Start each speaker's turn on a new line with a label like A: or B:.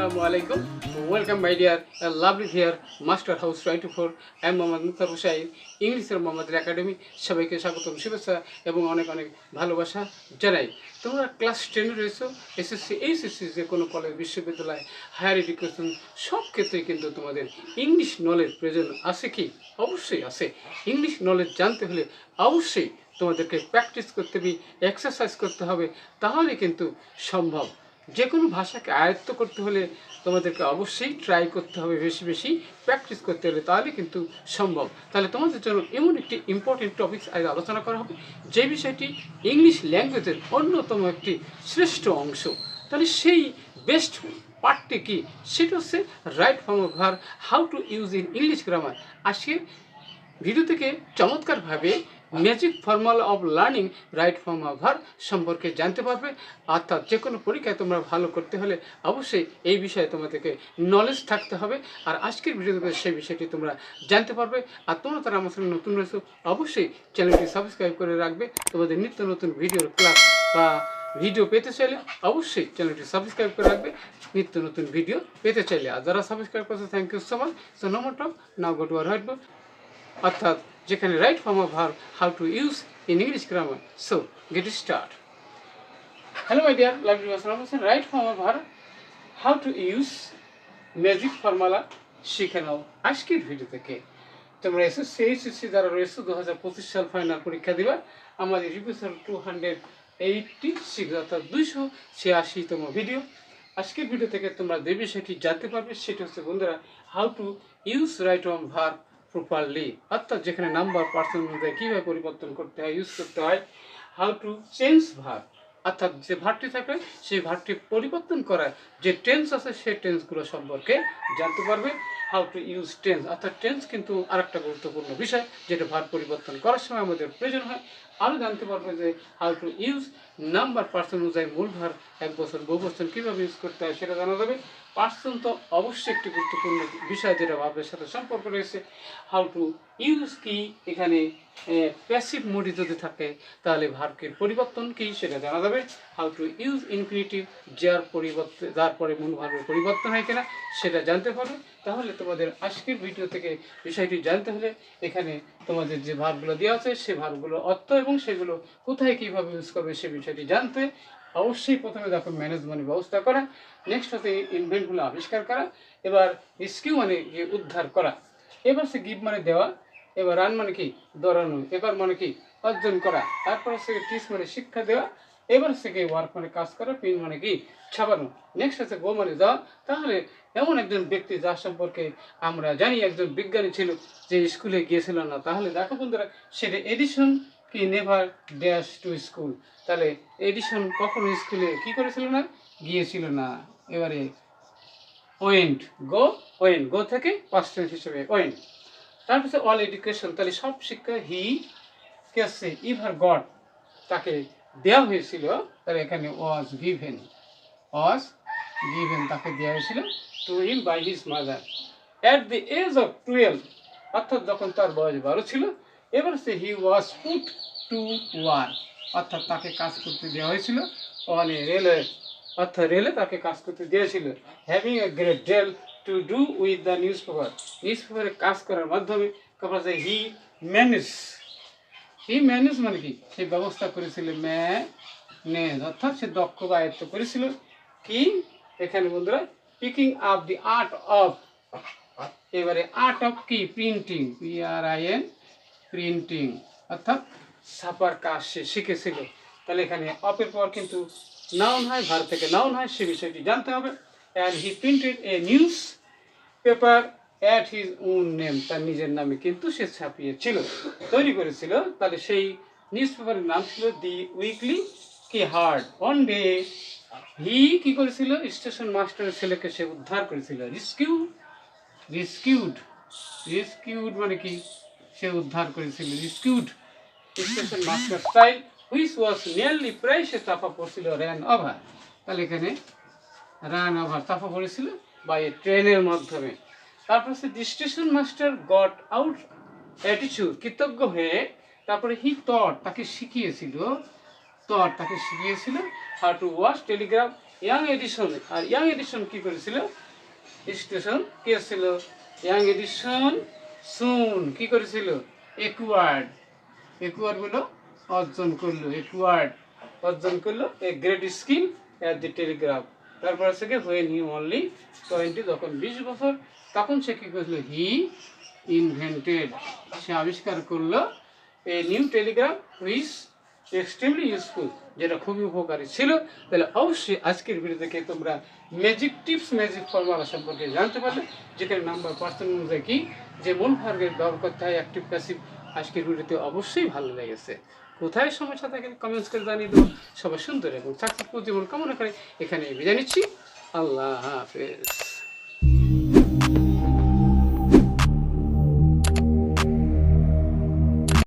A: Assalamualaikum. Welcome my dear lovely here Master House 24. I am Mohammad Mukhtar Hussain, ইংলিশের মোহাম্মদের academy. সবাইকে স্বাগতম, শুভেচ্ছা এবং অনেক অনেক ভালোবাসা জানাই। তোমরা ক্লাস 10 রয়েছো, এসএসসি এইচএসসি যে কোনো কলেজ বিশ্ববিদ্যালয় হায়ার এডুকেশন সব ক্ষেত্রেই কিন্তু তোমাদের ইংলিশ নলেজ প্রয়োজন আছে কি? অবশ্যই আছে। ইংলিশ নলেজ জানতে হলে অবশ্যই তোমাদেরকে প্র্যাকটিস করতে হবে, এক্সারসাইজ করতে হবে, তাহলে কিন্তু সম্ভব। যে কোনো ভাষাকে আয়ত্ত করতে হলে তোমাদেরকে অবশ্যই ট্রাই করতে হবে, বেশি বেশি প্র্যাকটিস করতে হলে, তাহলে কিন্তু সম্ভব। তাহলে তোমাদের জন্য এমন একটি ইম্পর্টেন্ট টপিকস আজ আলোচনা করা হবে, যে বিষয়টি ইংলিশ ল্যাঙ্গুয়েজের অন্যতম একটি শ্রেষ্ঠ অংশ। তাহলে সেই বেস্ট পার্টটি কি? সেটা হচ্ছে right form of verb, how to use in English grammar. আজকের ভিডিও থেকে চমৎকারভাবে magic formula of learning right form of verb সম্পর্কে জানতে পারবে। অর্থাৎ যে কোনো পরীক্ষায় তোমরা ভালো করতে হলে অবশ্যই এই বিষয়ে তোমাদেরকে নলেজ থাকতে হবে। আর আজকের ভিডিওতে সেই বিষয়টি তোমরা জানতে পারবে। আর তোমরা তারা আমার সঙ্গে নতুন রয়েছো, অবশ্যই চ্যানেলটি সাবস্ক্রাইব করে রাখবে। তোমাদের নিত্য নতুন ভিডিওর ক্লাস বা ভিডিও পেতে চাইলে অবশ্যই চ্যানেলটি সাবস্ক্রাইব করে রাখবে, নিত্য নতুন ভিডিও পেতে চাইলে। আর যারা সাবস্ক্রাইব করছে, thank you so much. So no more talk, now go to our white board, অর্থাৎ যেখানে right form of verb, how to use in English grammar. So get start. Hello my dear lovely version, right form of verb, how to use magic formula শিখে নাও আজকের video থেকে। তোমরা SSC HSC যারা রয়েছে 2025 সাল ফাইনাল পরীক্ষা দিবা, আমাদের রিভিশন 286 অর্থাৎ 286তম ভিডিও। আজকের ভিডিও থেকে তোমরা যে বিষয়টি জানতে পারবে সেটা হচ্ছে বন্ধুরা, how to use right form verb properly, অর্থাৎ যেখানে নাম্বার পার্সন অনুযায়ী কীভাবে পরিবর্তন করতে হয়, ইউজ করতে হয়। হাউ টু চেঞ্জ ভার্ব, অর্থাৎ যে ভার্বটি থাকে সেই ভার্বটি পরিবর্তন করার যে টেন্স আছে সেই টেন্সগুলো সম্পর্কে জানতে পারবে। হাউ টু ইউজ টেন্স, অর্থাৎ টেন্স কিন্তু আরেকটা গুরুত্বপূর্ণ বিষয়, যেটা ভার্ব পরিবর্তন করার সময় আমাদের প্রয়োজন হয়। আরও জানতে পারবে যে how to use number person অনুযায়ী মূল ভার্ব এক বছর বহু বছর কীভাবে ইউজ করতে হয় সেটা জানা যাবে। পার্সন তো অবশ্যই একটি গুরুত্বপূর্ণ বিষয়, যেটা ভার্বের সাথে সম্পর্ক রয়েছে। হাউ টু ইউজ কি, এখানে প্যাসিভ মোডে যদি থাকে তাহলে ভার্বের পরিবর্তন কি সেটা জানা যাবে। হাউ টু ইউজ ইনফিনিটিভ, যার পরিবর্তে যার পরে মূল ভার্বের পরিবর্তন হয় কিনা সেটা জানতে পারবে। তাহলে তোমাদের আজকের ভিডিও থেকে বিষয়টি জানতে হলে এখানে তোমাদের যে ভার্বগুলো দেওয়া আছে সে ভার্বগুলোর অর্থ এবং সেগুলো কোথায় কীভাবে ইউজ করবে সে বিষয়টি জানতে অবশ্যই প্রথমে দেখো ম্যানেজমেন্ট ব্যবস্থা করা, নেক্সট হচ্ছে ইনভেন্টগুলো আবিষ্কার করা, এবার রেস্কিউ মানে উদ্ধার করা, এবার সে গিভ মানে দেওয়া, এবার রান মানে কি দৌড়ানো, এবার মানে কি অর্জন করা, তারপর হচ্ছে টিচ মানে শিক্ষা দেওয়া, এবার হচ্ছে কি ওয়ার্ক মানে কাজ করা, পিন মানে কি ছাপানো, নেক্সট হচ্ছে গো মানে যাওয়া। তাহলে এমন একজন ব্যক্তি যার সম্পর্কে আমরা জানি একজন বিজ্ঞানী ছিল যে স্কুলে গিয়েছিল না, তাহলে দেখো বন্ধুরা সেটা এডিশন কি নেভার ড্যাশ টু স্কুল। তাহলে এডিশন কখনো স্কুলে কি করেছিল না, গিয়েছিল না। এবারে ওয়েন্ট, ওয়েন্ট, গো থেকে পাস্ট টেন্স হিসেবে ওয়েন্ট। তারপর অল এডুকেশন, তাহলে সব শিক্ষা হি কে আসছে ইভার গড, তাকে দেওয়া হয়েছিল। তাহলে এখানে ওয়াজ গিভেন, তাকে দেওয়া হয়েছিল to him by his mother at the age of 12, অর্থাৎ যখন তার বয়স 12 ছিল। এবার সে he was put to work, অর্থাৎ তাকে কাজ করতে দেওয়া হয়েছিল অন এ রেলওয়ে, অর্থাৎ রেলে তাকে কাজ করতে দিয়েছিল। Having a great deal to do with the newspaper, নিউজ পেপারে কাজ করার মাধ্যমে তারপর যে হি ম্যানেজ মানে কি সে ব্যবস্থা করেছিল, ম্যানেজ অর্থাৎ সে দক্ষ বা আয়ত্ত করেছিল কি এখানে বন্ধুরা picking up the art of, এবারে আর্ট অফ কি প্রিন্টিং, PRIN প্রিন্টিং, অর্থাৎ ছাপার কাজ সে শিখেছিল। তাহলে এখানে অপের পর কিন্তু নাউন হয়, ভার্ব থেকে নাউন হয়, সে বিষয়টি জানতে হবে। And he printed A news paper at his own name, তার নিজের নামে কিন্তু সে ছাপিয়েছিল, তৈরি করেছিল। তাহলে সেই নিউজ পেপারের নাম ছিল দি উইকলি কি হার্ড। ওয়ান ডে হি কি করেছিল, স্টেশন মাস্টারের ছেলেকে সে উদ্ধার করেছিল। রিস্কিউড মানে কি সে উদ্ধার করেছিল, rescued station master style which was nearly, প্রায় সে চাপা পড়ছিল, র্যান ওভার। তাহলে এখানে রান ওভার চাপা পড়েছিল বা এই ট্রেনের মাধ্যমে। তারপর হচ্ছে the station master got out attitude, কৃতজ্ঞ হয়ে তারপরে হি টট তাকে শিখিয়েছিল how to watch telegraph young Edison. আর ইয়াং এডিসন কি করেছিল? স্টেশন কে ছিল? ইয়াং এডিসন সুন কি করেছিল? একুয়ার্ড, একুয়ার্ডগুলো অর্জন করলো, একুয়ার্ড অর্জন করলো a great skill at the Telegraph. তারপর থেকে হোয়েন হি অনলি 20, যখন 20 বছর, তখন সে কী করেছিল? হি ইনভেন্টেড, সে আবিষ্কার করলো a new Telegraph which extremely useful, যেটা খুবই উপকারী ছিল। তাহলে অবশ্যই আজকের ভিডিও থেকে তোমরা ম্যাজিক টিপস, ম্যাজিক ফর্মুলা সম্পর্কে জানতে পারলে, যেখানে নাম্বার পার্সেন্ট অনুযায়ী কি যে মূল ভার্বের ব্যবহার করতে হয় অ্যাক্টিভ প্যাসিভ। আজকের ভিডিওতে অবশ্যই ভালো লেগেছে। কোথায় সমস্যা থাকে কমেন্টস করে জানিয়ে দেবো। সবাই সুন্দর এবং সাকসেসফুল জীবন কামনা করে এখানে বিদায় নিচ্ছি। আল্লাহ হাফেজ।